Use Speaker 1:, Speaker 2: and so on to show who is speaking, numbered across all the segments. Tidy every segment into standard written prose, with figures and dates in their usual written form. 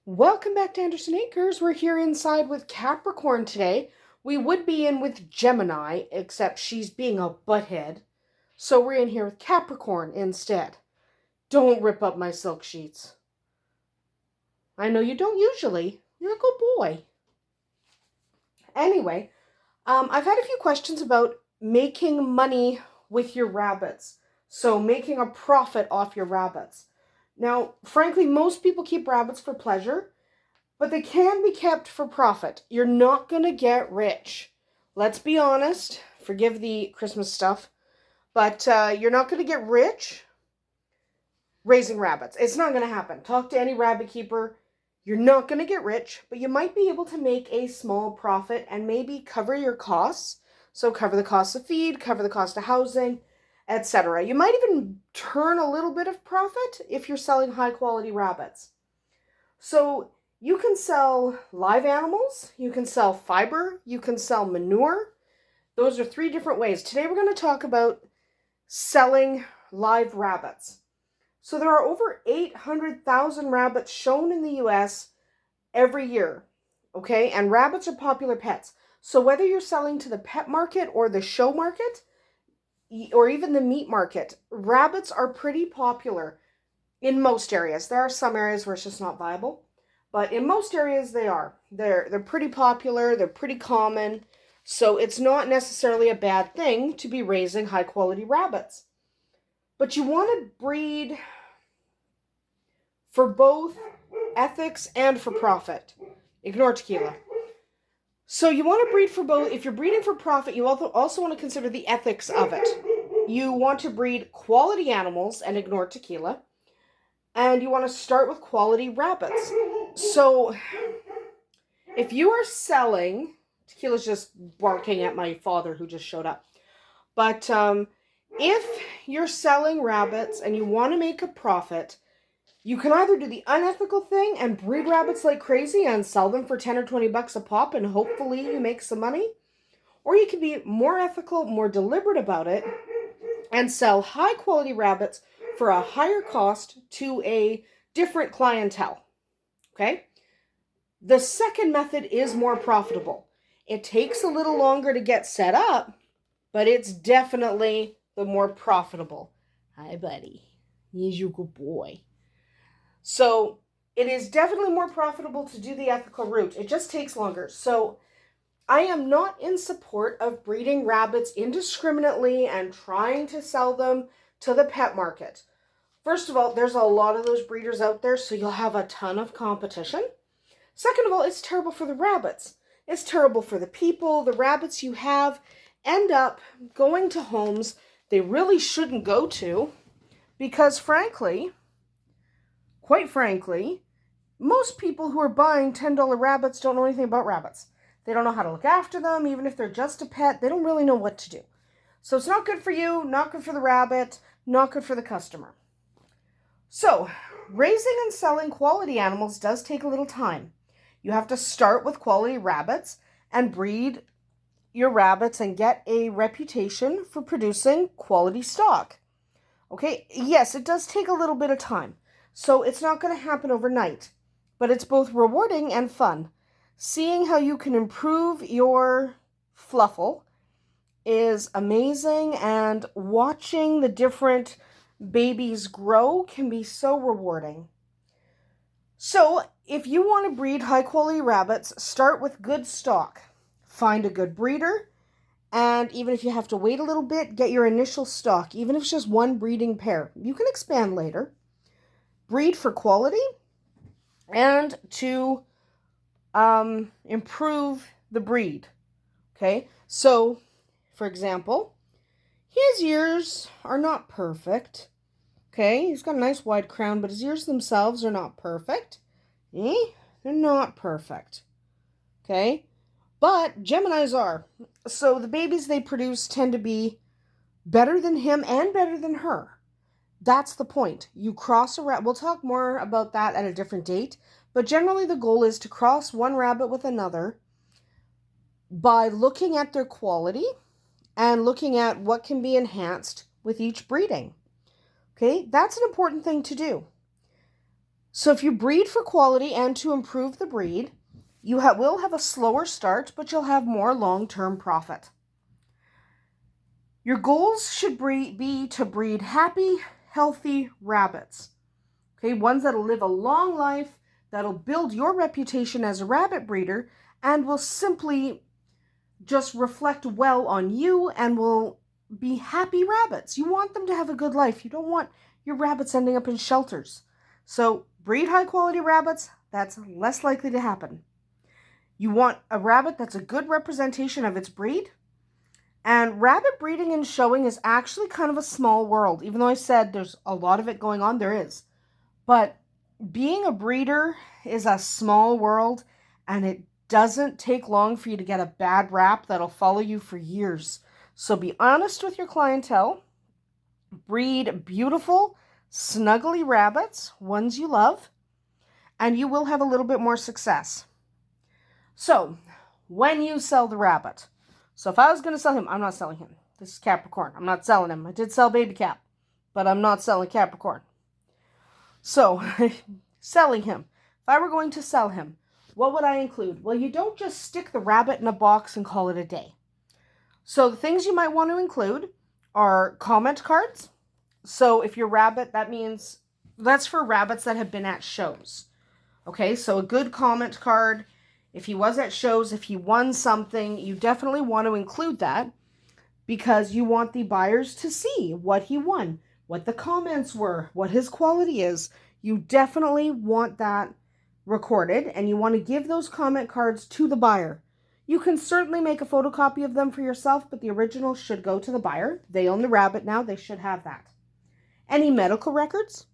Speaker 1: Welcome back to Andersen Acres. We're here inside with Capricorn today. We would be in with Gemini, except she's being a butthead. So we're in here with Capricorn instead. Don't rip up my silk sheets. I know you don't usually. You're a good boy. Anyway, I've had a few questions about making money with your rabbits. So making a profit off your rabbits. Now, frankly, most people keep rabbits for pleasure, but they can be kept for profit. You're not going to get rich. Let's be honest. Forgive the Christmas stuff. But you're not going to get rich raising rabbits. It's not going to happen. Talk to any rabbit keeper. You're not going to get rich, but you might be able to make a small profit and maybe cover your costs. So cover the cost of feed, cover the cost of housing, etc. You might even turn a little bit of profit if you're selling high quality rabbits. So you can sell live animals, you can sell fiber, you can sell manure. Those are 3 different ways. Today we're going to talk about selling live rabbits. So there are over 800,000 rabbits shown in the US every year, okay? And rabbits are popular pets. So whether you're selling to the pet market or the show market, or even the meat market, rabbits are pretty popular in most areas. There are some areas where it's just not viable, but in most areas they are. They're pretty popular, they're pretty common, so it's not necessarily a bad thing to be raising high quality rabbits. But you want to breed for both ethics and for profit. Ignore tequila. So you want to breed for both. If you're breeding for profit, you also want to consider the ethics of it. You want to breed quality animals and ignore tequila. And you want to start with quality rabbits. So if you are selling, tequila's just barking at my father who just showed up. But if you're selling rabbits and you want to make a profit, you can either do the unethical thing and breed rabbits like crazy and sell them for 10 or 20 bucks a pop and hopefully you make some money. Or you can be more ethical, more deliberate about it and sell high quality rabbits for a higher cost to a different clientele. Okay? The second method is more profitable. It takes a little longer to get set up, but it's definitely the more profitable. Hi, buddy. He's your good boy. So it is definitely more profitable to do the ethical route. It just takes longer. So I am not in support of breeding rabbits indiscriminately and trying to sell them to the pet market. First of all, there's a lot of those breeders out there, so you'll have a ton of competition. Second of all, it's terrible for the rabbits. It's terrible for the people. The rabbits you have end up going to homes they really shouldn't go to because quite frankly, most people who are buying $10 rabbits don't know anything about rabbits. They don't know how to look after them. Even if they're just a pet, they don't really know what to do. So it's not good for you, not good for the rabbit, not good for the customer. So raising and selling quality animals does take a little time. You have to start with quality rabbits and breed your rabbits and get a reputation for producing quality stock. Okay, yes, it does take a little bit of time. So it's not going to happen overnight, but it's both rewarding and fun. Seeing how you can improve your fluffle is amazing, and watching the different babies grow can be so rewarding. So if you want to breed high quality rabbits, start with good stock. Find a good breeder, and even if you have to wait a little bit, get your initial stock, even if it's just one breeding pair. You can expand later. Breed for quality and to improve the breed. Okay, so for example, his ears are not perfect. Okay, he's got a nice wide crown, but his ears themselves are not perfect. They're not perfect. Okay, but Geminis are. So the babies they produce tend to be better than him and better than her. That's the point. You cross a rabbit. We'll talk more about that at a different date. But generally the goal is to cross one rabbit with another by looking at their quality and looking at what can be enhanced with each breeding. Okay, that's an important thing to do. So if you breed for quality and to improve the breed, you will have a slower start, but you'll have more long-term profit. Your goals should be to breed happy, healthy rabbits. Okay, ones that'll live a long life, that'll build your reputation as a rabbit breeder, and will simply just reflect well on you and will be happy rabbits. You want them to have a good life. You don't want your rabbits ending up in shelters. So breed high quality rabbits. That's less likely to happen. You want a rabbit that's a good representation of its breed. And rabbit breeding and showing is actually kind of a small world. Even though I said there's a lot of it going on, there is. But being a breeder is a small world, and it doesn't take long for you to get a bad rap that'll follow you for years. So be honest with your clientele. Breed beautiful, snuggly rabbits, ones you love, and you will have a little bit more success. So, when you sell the rabbit. So if I was going to sell him, I'm not selling him. This is Capricorn. I'm not selling him. I did sell Baby Cap, but I'm not selling Capricorn. So, selling him. If I were going to sell him, what would I include? Well, you don't just stick the rabbit in a box and call it a day. So the things you might want to include are comment cards. So if your rabbit, that means that's for rabbits that have been at shows. Okay, so a good comment card. If he was at shows, if he won something, you definitely want to include that because you want the buyers to see what he won, what the comments were, what his quality is. You definitely want that recorded, and you want to give those comment cards to the buyer. You can certainly make a photocopy of them for yourself, but the original should go to the buyer. They own the rabbit now. They should have that. Any medical records.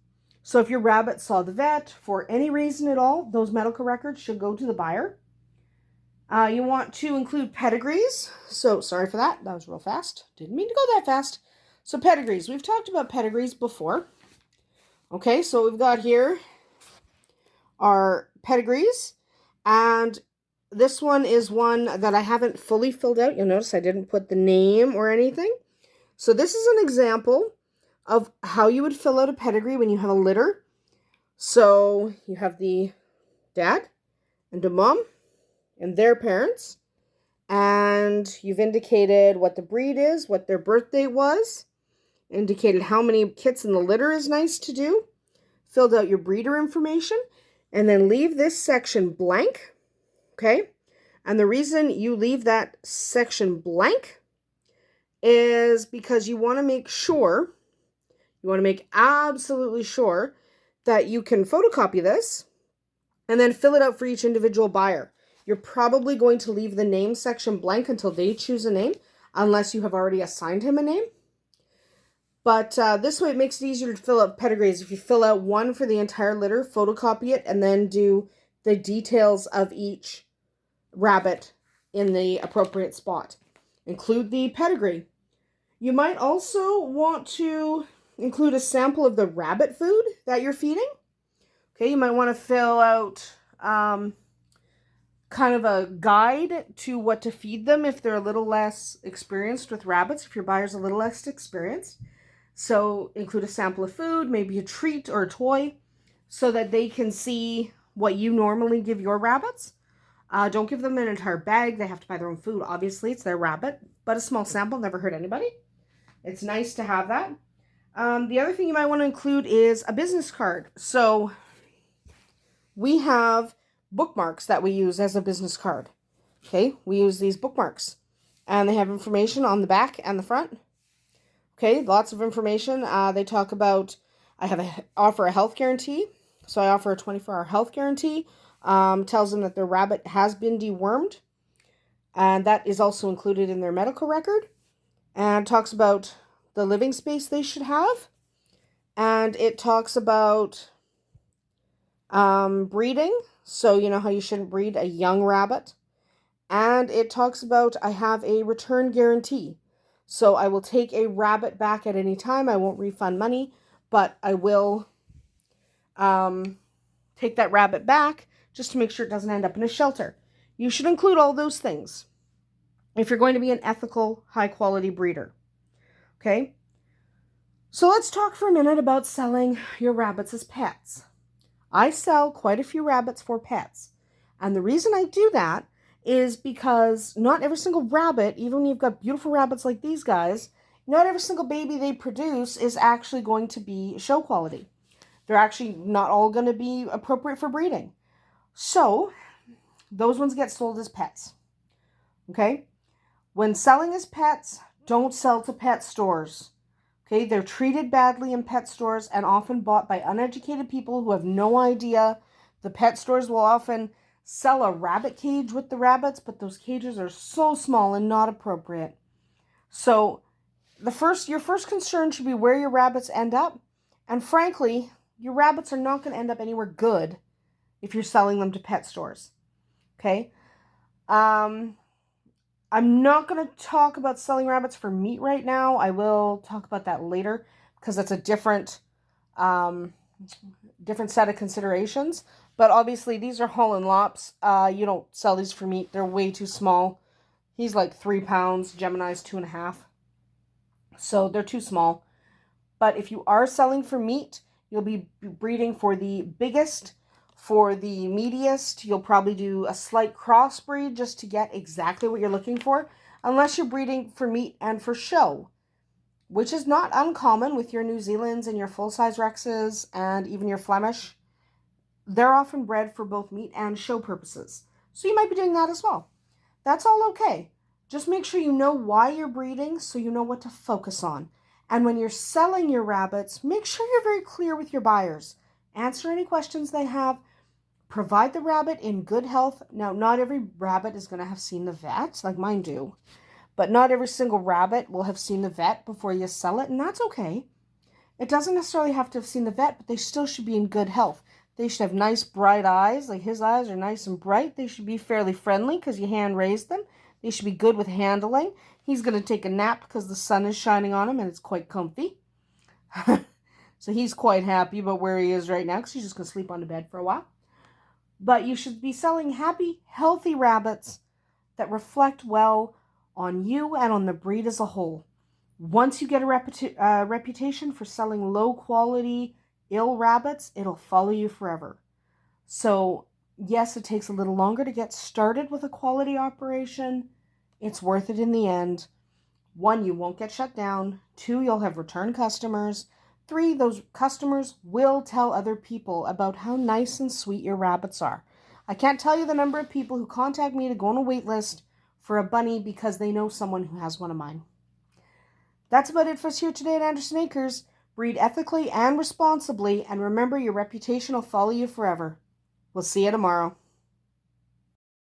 Speaker 1: So if your rabbit saw the vet for any reason at all, those medical records should go to the buyer. You want to include pedigrees. So sorry for that. That was real fast. Didn't mean to go that fast. So pedigrees. We've talked about pedigrees before. Okay, so what we've got here are pedigrees. And this one is one that I haven't fully filled out. You'll notice I didn't put the name or anything. So this is an example of how you would fill out a pedigree when you have a litter. So you have the dad and the mom and their parents, and you've indicated what the breed is, what their birth date was, indicated how many kits in the litter is nice to do, filled out your breeder information, and then leave this section blank, okay? And the reason you leave that section blank is because you want to make sure, you want to make absolutely sure that you can photocopy this and then fill it out for each individual buyer. You're probably going to leave the name section blank until they choose a name, unless you have already assigned him a name. But this way it makes it easier to fill out pedigrees. If you fill out one for the entire litter, photocopy it, and then do the details of each rabbit in the appropriate spot. Include the pedigree. You might also want to include a sample of the rabbit food that you're feeding. Okay, you might want to fill out kind of a guide to what to feed them if they're a little less experienced with rabbits, if your buyer's a little less experienced. So include a sample of food, maybe a treat or a toy, so that they can see what you normally give your rabbits. Don't give them an entire bag. They have to buy their own food. Obviously, it's their rabbit, but a small sample never hurt anybody. It's nice to have that. The other thing you might want to include is a business card. So we have bookmarks that we use as a business card. Okay, we use these bookmarks, and they have information on the back and the front. Okay, lots of information. They talk about, offer a health guarantee. So I offer a 24-hour health guarantee. Tells them that their rabbit has been dewormed, and that is also included in their medical record, and talks about the living space they should have, and it talks about breeding. So you know how you shouldn't breed a young rabbit. And it talks about I have a return guarantee. So I will take a rabbit back at any time. I won't refund money, but I will take that rabbit back just to make sure it doesn't end up in a shelter. You should include all those things if you're going to be an ethical, high-quality breeder. Okay? So let's talk for a minute about selling your rabbits as pets. I sell quite a few rabbits for pets. And the reason I do that is because not every single rabbit, even when you've got beautiful rabbits like these guys, not every single baby they produce is actually going to be show quality. They're actually not all going to be appropriate for breeding. So, those ones get sold as pets. Okay? When selling as pets, don't sell to pet stores. Okay? They're treated badly in pet stores and often bought by uneducated people who have no idea. The pet stores will often sell a rabbit cage with the rabbits, but those cages are so small and not appropriate. So, your first concern should be where your rabbits end up. And frankly, your rabbits are not going to end up anywhere good if you're selling them to pet stores. Okay? I'm not going to talk about selling rabbits for meat right now. I will talk about that later because that's a different set of considerations. But obviously, these are Holland Lops. You don't sell these for meat. They're way too small. He's like 3 pounds. Gemini's 2.5. So they're too small. But if you are selling for meat, you'll be breeding for the biggest. For the meatiest, you'll probably do a slight crossbreed just to get exactly what you're looking for, unless you're breeding for meat and for show, which is not uncommon with your New Zealands and your full-size Rexes and even your Flemish. They're often bred for both meat and show purposes. So you might be doing that as well. That's all okay. Just make sure you know why you're breeding so you know what to focus on. And when you're selling your rabbits, make sure you're very clear with your buyers. Answer any questions they have. Provide the rabbit in good health. Now, not every rabbit is going to have seen the vet, like mine do. But not every single rabbit will have seen the vet before you sell it, and that's okay. It doesn't necessarily have to have seen the vet, but they still should be in good health. They should have nice, bright eyes. Like his eyes are nice and bright. They should be fairly friendly because you hand-raised them. They should be good with handling. He's going to take a nap because the sun is shining on him and it's quite comfy. So he's quite happy about where he is right now because he's just going to sleep on the bed for a while. But you should be selling happy, healthy rabbits that reflect well on you and on the breed as a whole. Once you get a reputation for selling low-quality, ill rabbits, it'll follow you forever. So, yes, it takes a little longer to get started with a quality operation. It's worth it in the end. 1, you won't get shut down. 2, you'll have return customers. 3, those customers will tell other people about how nice and sweet your rabbits are. I can't tell you the number of people who contact me to go on a wait list for a bunny because they know someone who has one of mine. That's about it for us here today at Andersen Acres. Breed ethically and responsibly, and remember your reputation will follow you forever. We'll see you tomorrow.